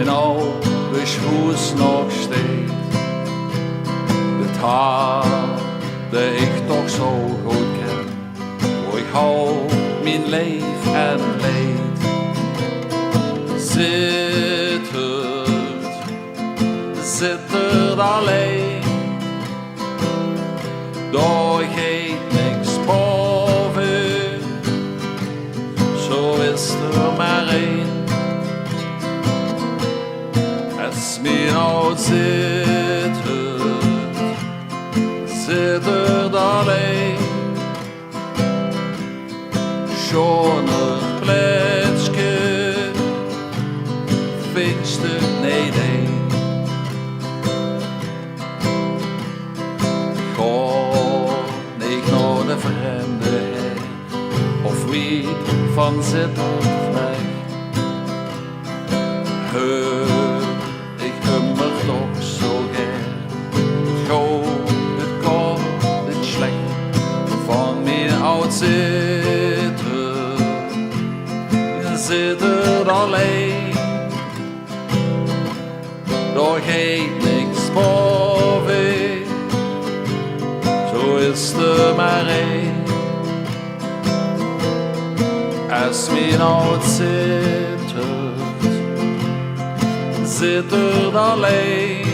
mijn oude huis nog steeds. Het haar dat ik toch zo goed ken, hoe ik hou mijn leven en leed. Zit het alleen, daar gaat niks boven, zo is er maar één. Als mijn oud zit het alleen, schon een plekje, fietste niet heen. De vreemde heen, of wie van zitten weg. Ik hummer toch zo gern. Het goed, het komt, het slecht. Van mijn oud zitten alleen. Daar gaat niks boven. Zo is er maar één. Als mijn oud zit er alleen.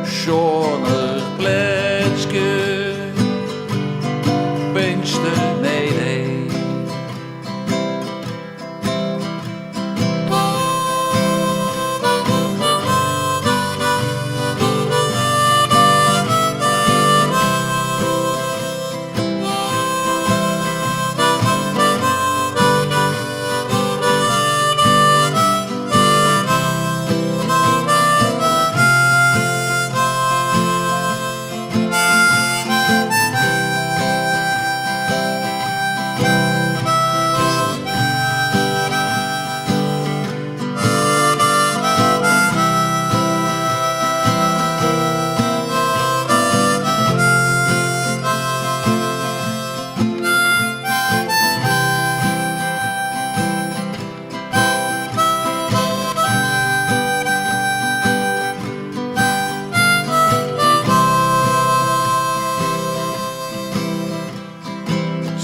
Schon een plekje, pinchte nee.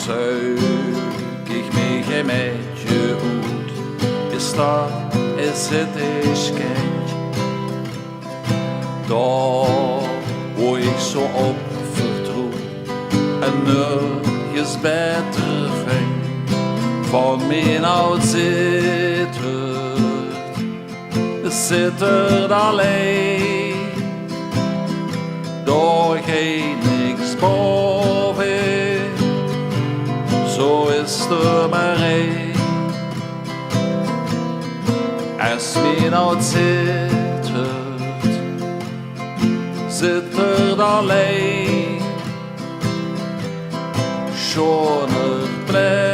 Zoek ik mij met je uit, is het is kind. Daar wo ik zo op vertrouw en nergens beter vind. Van mijn oud zit er alleen. Daar gaat niks boven. Zo is er maar één. Als mijn oud zit er alleen. Schon een plek.